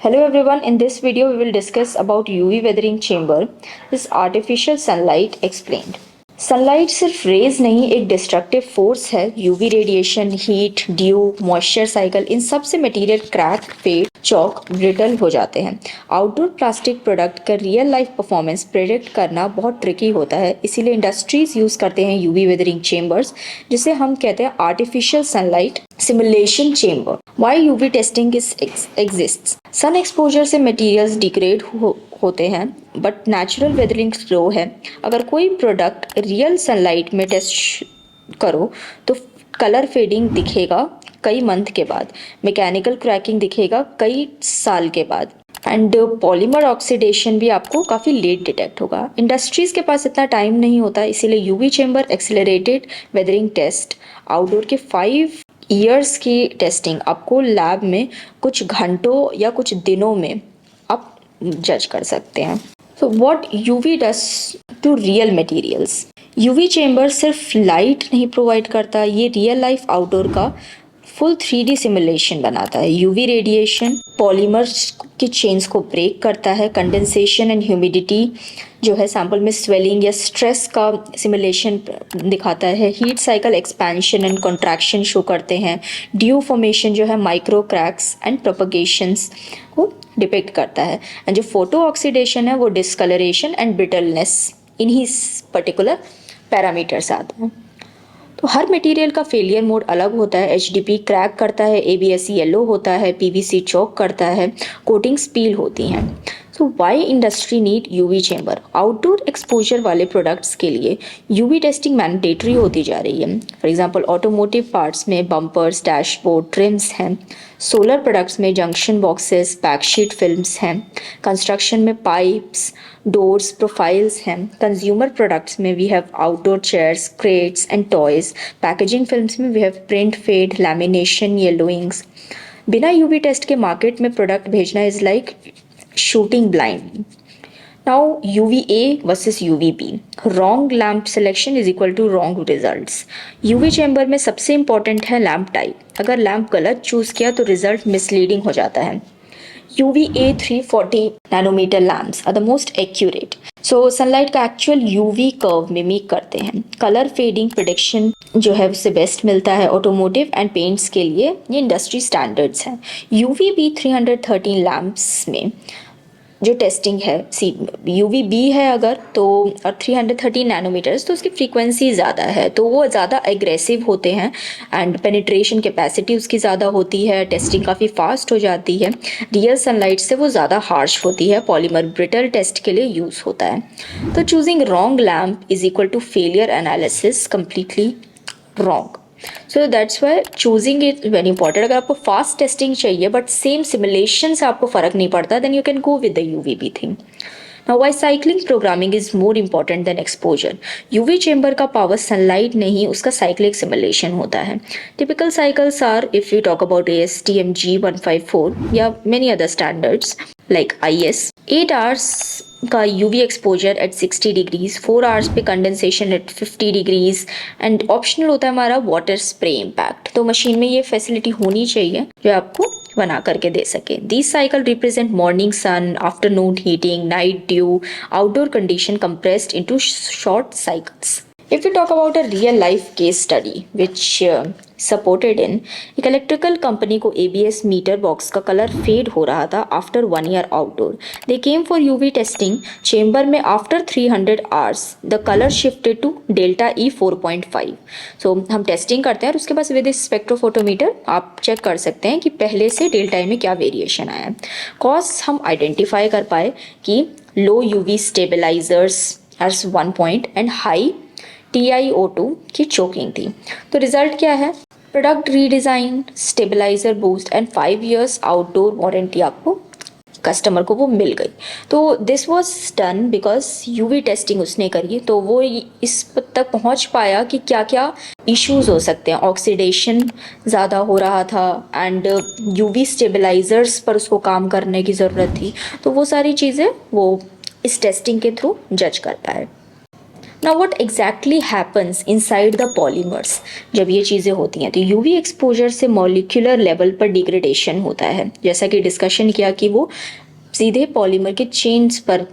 Hello everyone, in this video we will discuss about UV weathering chamber. This artificial sunlight explained. Sunlight सिर्फ rays नहीं एक destructive force है। UV radiation, heat, dew, moisture cycle, इन सब से material crack, fade, chalk, brittle हो जाते हैं। आउटडोर प्लास्टिक प्रोडक्ट का रियल लाइफ परफॉर्मेंस प्रेडिक्ट करना बहुत ट्रिकी होता है, इसीलिए इंडस्ट्रीज यूज करते हैं यूवी वेदरिंग चेम्बर्स, जिसे हम कहते हैं artificial sunlight simulation chamber. Why UV testing exists? Sun exposure से मटेरियल्स डिग्रेड होते हैं, बट नेचुरल वेदरिंग स्लो है। अगर कोई प्रोडक्ट रियल सनलाइट में टेस्ट करो तो कलर फेडिंग दिखेगा कई मंथ के बाद, मैकेनिकल क्रैकिंग दिखेगा कई साल के बाद, एंड पॉलीमर ऑक्सीडेशन भी आपको काफ़ी लेट डिटेक्ट होगा। इंडस्ट्रीज़ के पास इतना टाइम नहीं होता, इसीलिए UV chamber accelerated weathering test outdoor के 5 ईयर्स की टेस्टिंग आपको लैब में कुछ घंटों या कुछ दिनों में आप जज कर सकते हैं। So what UV does to real materials? UV chamber सिर्फ लाइट नहीं प्रोवाइड करता, ये रियल लाइफ आउटडोर का फुल 3D सिमुलेशन बनाता है। यूवी रेडिएशन पॉलीमर्स की चेन्स को ब्रेक करता है, कंडेंसेशन एंड ह्यूमिडिटी जो है सैंपल में स्वेलिंग या स्ट्रेस का सिमुलेशन दिखाता है, heat cycle expansion and contraction show करते हैं, ड्यू फॉर्मेशन जो है माइक्रो क्रैक्स एंड प्रोपगेशंस को डिपेक्ट करता है, एंड जो फोटो ऑक्सीडेशन है वो डिस्कलरेशन एंड ब्रिटलनेस इन्हीं पर्टिकुलर पैरामीटर्स आते हैं। तो हर मटेरियल का फेलियर मोड अलग होता है। एचडीपी क्रैक करता है, एबीएससी येलो होता है, पीवीसी चॉक करता है, कोटिंग्स पील होती हैं। So why industry need UV chamber? Outdoor exposure वाले प्रोडक्ट्स के लिए यूवी टेस्टिंग मैंडेटरी होती जा रही है। फॉर एग्जांपल ऑटोमोटिव पार्ट्स में बम्पर्स, डैशबोर्ड, ट्रिम्स हैं, सोलर प्रोडक्ट्स में जंक्शन बॉक्सेस, बैकशीट फिल्म्स हैं, कंस्ट्रक्शन में पाइप्स, डोर्स, प्रोफाइल्स हैं, कंज्यूमर प्रोडक्ट्स में we have outdoor chairs, crates and toys, packaging films में we have print, fade, lamination, yellowings. बिना UV test के market में प्रोडक्ट भेजना is like shooting blind. Now UVA versus UVB. Wrong lamp selection is equal to wrong results. UV chamber में सबसे important है lamp type. अगर lamp गलत choose किया तो रिजल्ट मिसलीडिंग हो जाता है। UVA 340 nanometre lamps are the most accurate. So sunlight का एक्चुअल यूवी कर्व मिमिक करते हैं। कलर फेडिंग प्रिडिक्शन जो है उससे बेस्ट मिलता है। ऑटोमोटिव एंड पेंट्स के लिए ये इंडस्ट्री स्टैंडर्ड्स हैं। UVB 313 लैम्प्स में जो टेस्टिंग है UVB है अगर तो और 330 नैनोमीटर्स तो उसकी फ्रीक्वेंसी ज़्यादा है, तो वो ज़्यादा एग्रेसिव होते हैं एंड पेनिट्रेशन कैपेसिटी उसकी ज़्यादा होती है, टेस्टिंग काफ़ी फास्ट हो जाती है। रियल सनलाइट से वो ज़्यादा हार्श होती है, पॉलीमर ब्रिटल टेस्ट के लिए यूज़ होता है। तो choosing wrong lamp is equal to failure analysis, completely wrong. So that's why choosing it very important. अगर आपको फास्ट टेस्टिंग चाहिए बट सेम सिमुलेशन से आपको फर्क नहीं पड़ता, then you can go with the UVB thing. Now why cycling programming is more important than exposure? UV chamber का power sunlight नहीं, उसका साइक्लिक सिमुलेशन होता है। Typical cycles are, if you talk about ASTM G154 या many other standards like IS, 8 hours का UV exposure at 60 degrees, 4 hours पे condensation at 50 degrees, and optional होता है हमारा वाटर स्प्रे इम्पैक्ट। तो मशीन में ये फैसिलिटी होनी चाहिए जो आपको बना करके दे सके। This cycle represent morning sun, afternoon heating, night dew, outdoor condition compressed into short cycles. If we talk about a real life case study which supported in एक इलेक्ट्रिकल कंपनी को ABS मीटर बॉक्स का colour fade हो रहा था after 1 year outdoor. They came for UV testing chamber में after 300 hours the colour shifted to delta E 4.5। So हम टेस्टिंग करते हैं और उसके बाद विद स्पेक्ट्रोफोटोमीटर आप चेक कर सकते हैं कि पहले से डेल्टा E में क्या वेरिएशन आया है। कॉज हम आइडेंटिफाई कर पाए कि low UV stabilisers as 1 point and high TiO2 की चोकिंग थी। तो रिजल्ट क्या है? Product redesign, stabiliser boost and 5 years outdoor warranty आपको कस्टमर को वो मिल गई। तो this was done because UV testing उसने करी, तो वो इस तक पहुंच पाया कि क्या क्या इश्यूज हो सकते हैं। ऑक्सीडेशन ज़्यादा हो रहा था एंड यूवी स्टेबलाइजर्स पर उसको काम करने की ज़रूरत थी, तो वो सारी चीज़ें वो इस टेस्टिंग के थ्रू जज कर पाए। Now what exactly happens inside the polymers, जब ये चीज़ें होती हैं तो यूवी एक्सपोजर से मॉलिक्यूलर लेवल पर डिग्रेडेशन होता है, जैसा कि डिस्कशन किया कि वो सीधे पॉलीमर के चेन्स पर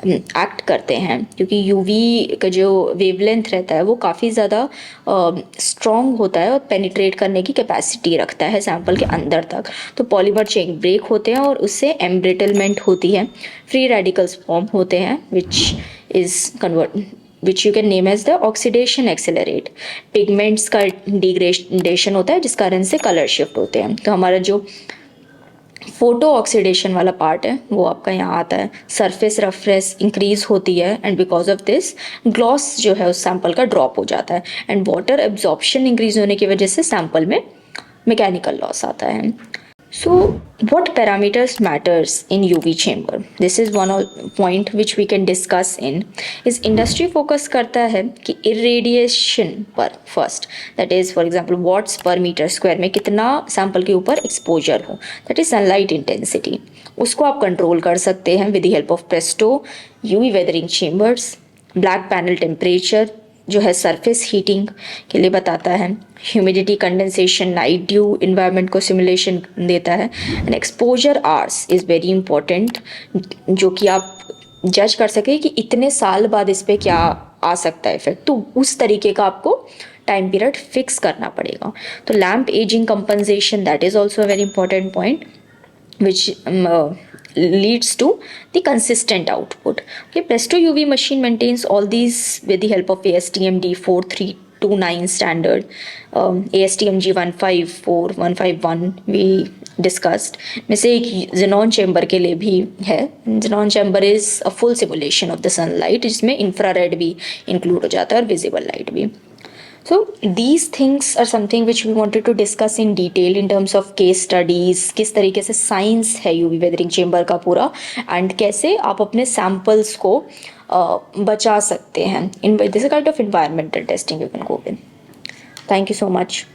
एक्ट करते हैं, क्योंकि यूवी का जो वेवलेंथ रहता है वो काफ़ी ज़्यादा स्ट्रॉन्ग होता है और पेनिट्रेट करने की कैपेसिटी रखता है सैंपल के अंदर तक। तो पॉलीमर चेन ब्रेक होते हैं और उससे एम्ब्रिटलमेंट होती है, फ्री रेडिकल्स फॉर्म होते हैं which you can name as the oxidation accelerate. Pigments का डिग्रेडेशन होता है जिस कारण से कलर शिफ्ट होते हैं। तो हमारा जो फोटो ऑक्सीडेशन वाला पार्ट है वो आपका यहाँ आता है, सरफेस रफनेस इंक्रीज होती है and because of this gloss जो है उस सैंपल का ड्रॉप हो जाता है एंड वाटर एब्जॉर्प्शन इंक्रीज होने की वजह से सैंपल में मैकेनिकल लॉस आता है। So, what parameters matters in UV chamber? This is one point which we can discuss in. is industry focus करता है कि irradiation पर first, that is for example watts per meter square में कितना sample के ऊपर exposure हो, that is sunlight intensity, उसको आप control कर सकते हैं with the help of Presto, UV weathering chambers, black panel temperature जो है सरफेस हीटिंग के लिए बताता है, humidity, condensation, night due environment को सिमुलेशन देता है and exposure hours is very important, जो कि आप जज कर सके कि इतने साल बाद इस पर क्या आ सकता है इफेक्ट, तो उस तरीके का आपको टाइम पीरियड फिक्स करना पड़ेगा। तो lamp ageing compensation, that is also a very important point which leads to the consistent output. Okay, Presto UV machine maintains all these with the help of ASTM D4329 standard, ASTM G154 151 we discussed में से एक xenon chamber के लिए भी है। xenon chamber is a full simulation of the sunlight जिसमें infrared भी include हो जाता है और visible light भी। So these things are something which we wanted to discuss in detail in terms of case studies, किस तरीके से साइंस है यूवी वेदरिंग चेम्बर का पूरा एंड कैसे आप अपने सैम्पल्स को बचा सकते हैं in this kind of environmental testing you can go in. Thank you so much.